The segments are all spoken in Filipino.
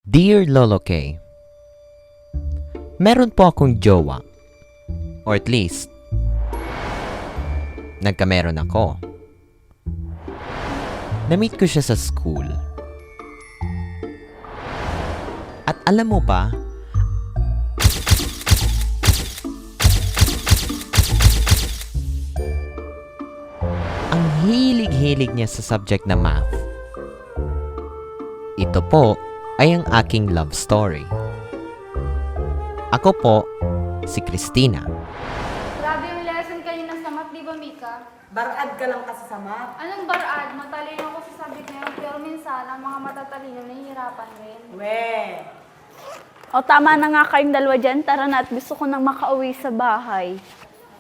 Dear Lolo K, meron po akong jowa. Or at least, nagkameron ako. Na-meet ko siya sa school. At alam mo ba, ang hilig-hilig niya sa subject na math. Ito po ay ang aking love story. Ako po, si Christina. Grabe yung lesson kanina sa math, di ba, Mika? Barad ka lang kasi sa math. Anong barad? Matalino ako sa subject na yun, pero minsan, ang mga matatalino nahihirapan rin. O tama na nga kayong dalawa dyan, tara na at gusto ko nang makauwi sa bahay.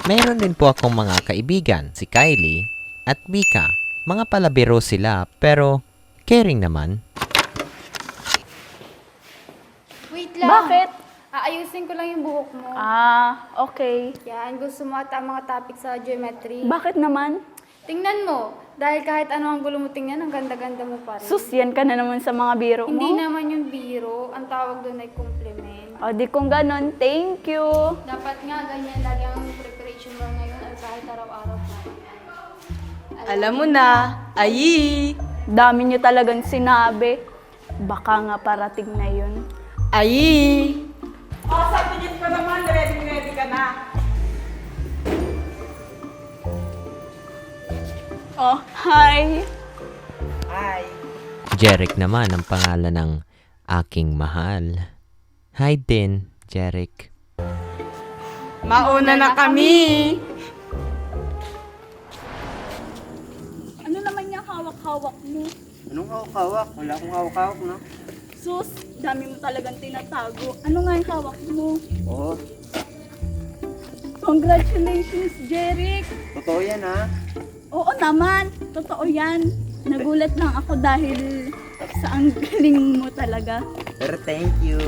Mayroon din po akong mga kaibigan, si Kylie at Mika. Mga palabiro sila, pero caring naman. Wait lang. Bakit? Aayusin ko lang yung buhok mo. Okay. Yan, gusto mo ata ang mga topic sa geometry. Bakit naman? Tingnan mo, dahil kahit ano ang gulo mo tingnan, ang ganda-ganda mo pa rin. Sus, yan ka na naman sa mga biro mo. Hindi naman yung biro, ang tawag doon ay compliment. O di kung ganon, thank you. Dapat nga ganyan lagi ang preparation mo ngayon at kahit araw-araw pa. Alam mo na, ayi! Dami nyo talagang sinabi. Baka nga parating na yun. Ayi! Sa tingin ko naman, ready ka na. Oh, hi! Ay. Jeric naman ang pangalan ng aking mahal. Hi din, Jeric. Mauna na kami! Ano naman yung hawak-hawak mo? Anong hawak-hawak? Wala akong hawak-hawak, no? Sus, dami mo talagang tinatago. Ano nga yung hawak mo? Oo, Congratulations, Jeric! totoo yan, ha? Oo naman, totoo yan. Nagulat lang ako dahil sa ang galing mo talaga. Pero thank you.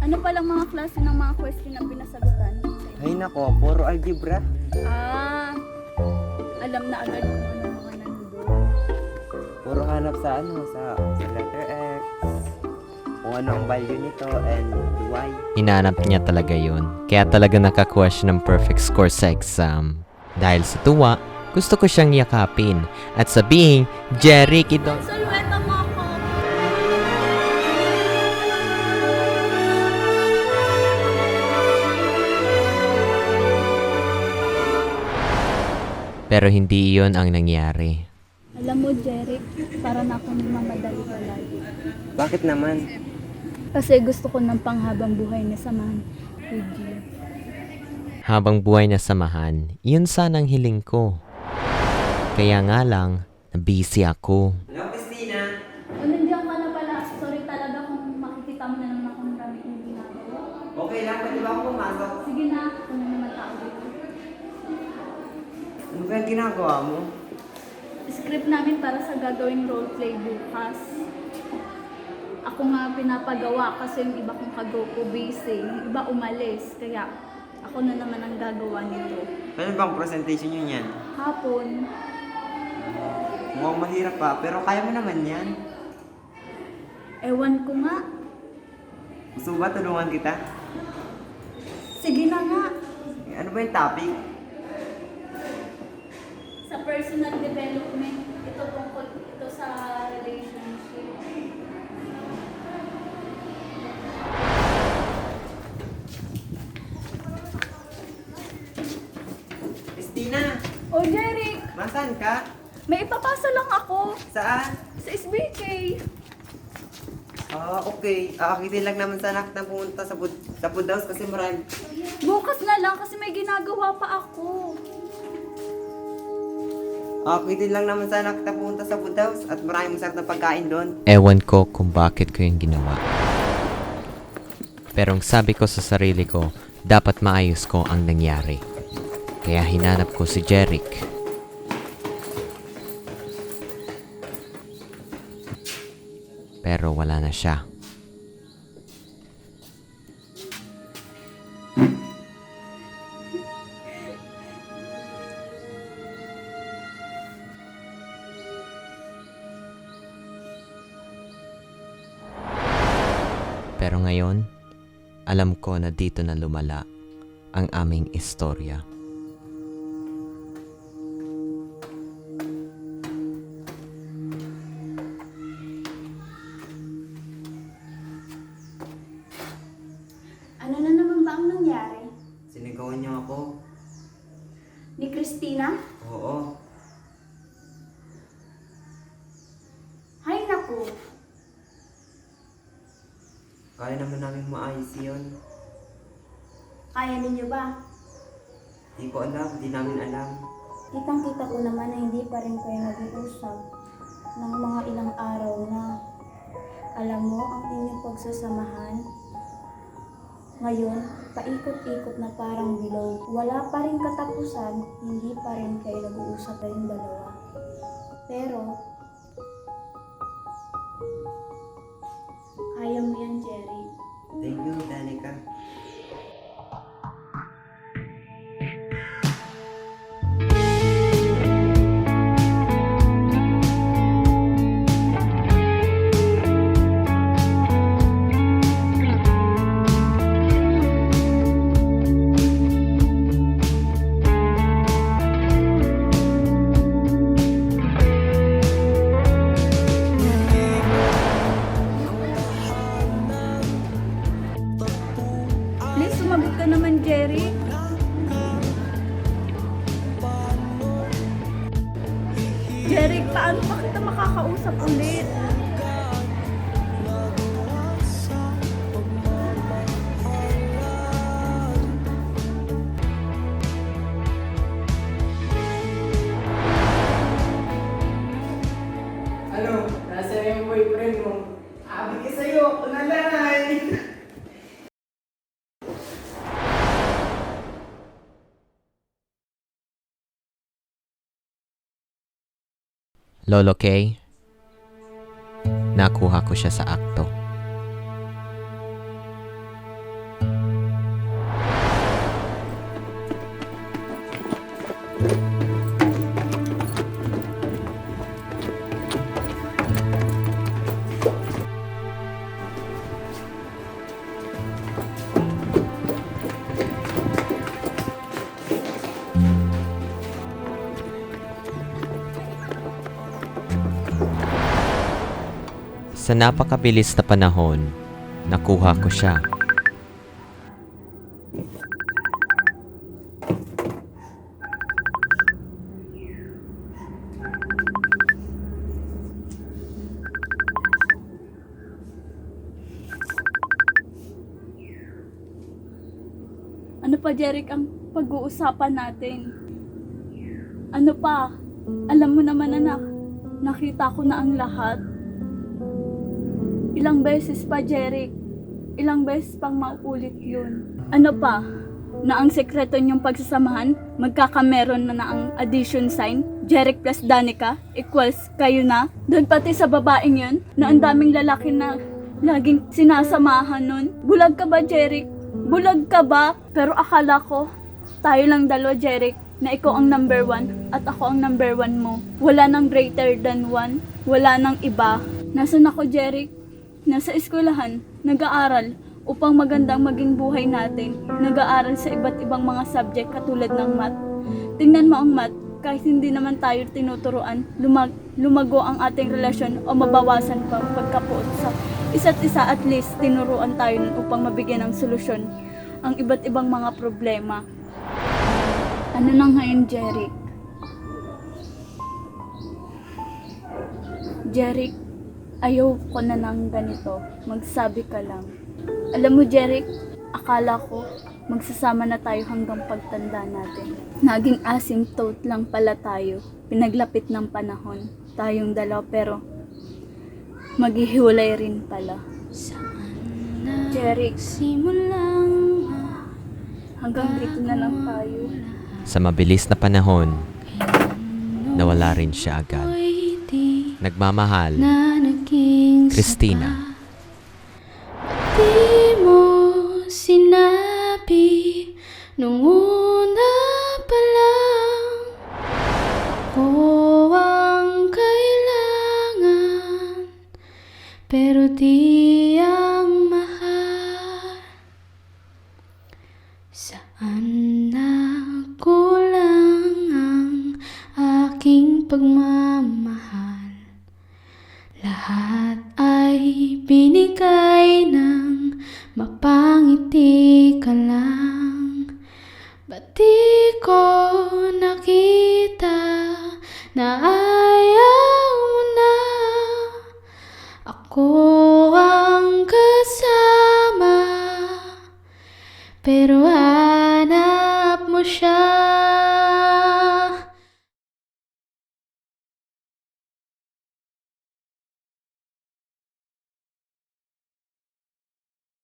Ano palang mga klase ng mga question na pinasagutan? Ay nako, puro algebra. Alam na agad kung ano mga nandun. Puro hanap sa sa letter X. Kung ano ang value nito and Y. Hinanap niya talaga yun. Kaya talaga nakakuha siya ng perfect score sa exam. Dahil sa tuwa, gusto ko siyang yakapin at sabihin, Jeric, ito... Salweta mo ako! Pero hindi iyon ang nangyari. Alam mo, Jeric, para na ako nagmamadali palagi. Bakit naman? Kasi gusto ko ng panghabang buhay na samahan with you. Habang buhay na samahan, yun sanang hiling ko. Kaya nga lang, busy ako. Hello, Christina. Nandiyan ka na pala. Sorry talaga kung makikita mo na naman akong marami kong ginagawa. Okay lang, pwede ba ako pumasok? Sige na, ako na naman tao dito. Ano ba yung ginagawa mo? Script namin para sa gagawing roleplay bukas. Ako nga pinapagawa kasi yung iba kong kagrupo busy, yung iba umalis. Kaya ako na naman ang gagawa nito. Ano bang presentation yun yan? Hapon, Mukhang mahirap pa, pero kaya mo naman yan. ewan ko nga. Gusto mo ba tulungan kita? Sige na nga. Ano ba yung topic? Sa personal development, ito tungkol ito sa relationship. Christina, O Jeric, nasaan ka? may ipapasa lang ako Saan? sa SBK. Okay. Akitin lang naman sana kita pumunta sa food house kasi marami. Bukas na lang kasi may ginagawa pa ako. Akitin lang naman sana kita pumunta sa food house at maraming masarap na pagkain doon. Ewan ko kung bakit ko yung ginawa. Pero ang sabi ko sa sarili ko, dapat maayos ko ang nangyari. Kaya hinanap ko si Jeric. Pero wala na siya. Pero ngayon, alam ko na dito na lumala ang aming istorya. Ano na naman ba ang nangyari? Sinigawan niyo ako. Ni Christina? Oo. Hay naku! Kaya naman namin maayos yun. Kaya ninyo ba? Di ko alam, di namin alam. Kitang-kita ko naman na hindi pa rin kayo nag-uusap ng mga ilang araw na. Alam mo, ang inyong pagsasamahan, ngayon, paikot-ikot na parang bilog. Wala pa rin katapusan, hindi pa rin kayo nag-uusap kayong dalawa. Pero, kaya mo yan, Jerry. Thank you, Danica. Please, sumagot ka naman, Jerry. Jerry, paano pa kita makakausap ulit? Ano? Nasa yung boyfriend mo? Abi ka sa'yo, ako na lang. Lolo Kay, nakuha ko siya sa akto. Sa napakabilis na panahon, nakuha ko siya. Ano pa, Jeric, ang pag-uusapan natin? Ano pa? Alam mo naman, anak, nakita ko na ang lahat. Ilang beses pa, Jeric. Ilang beses pang mauulit yun. Ano pa? Na ang sekreto niyong pagsasamahan, magkakameron na ang addition sign, Jeric plus Danica, equals kayo na. Doon pati sa babaeng yun, na ang daming lalaki na laging sinasamahan nun. Bulag ka ba, Jeric? Bulag ka ba? Pero akala ko, tayo lang dalawa, Jeric, na ikaw ang number 1 at ako ang number 1 mo. Wala nang greater than 1. Wala nang iba. Nasaan ako, Jeric? Nasa eskwelahan, nag-aaral upang magandang maging buhay natin. Nag-aaral sa iba't ibang mga subject katulad ng math. Tingnan mo ang math, kahit hindi naman tayo tinuturuan, lumago ang ating relasyon o mabawasan pa ang pagkapuot sa isa't isa. At least tinuruan tayo nun upang mabigyan ng solusyon ang iba't ibang mga problema. Ano na ngayon, Jeric? Jeric, ayaw ko na ng ganito. Magsabi ka lang. Alam mo, Jeric, akala ko magsasama na tayo hanggang pagtanda natin. Naging asymptote lang pala tayo. Pinaglapit ng panahon. Tayong dalawa, pero maghihiwalay rin pala. Jeric, hanggang dito na lang tayo. Sa mabilis na panahon, nawala rin siya agad. Nagmamahal, Christina. Di mo sinabi nung una pa lang ako ang kailangan, pero di ang mahal. iyong pagmamahal. Lahat ay binigay ng mapangiti ka lang. Ba't di ko nakita na ayaw mo na? Ako ang kasama, pero hanap mo siya.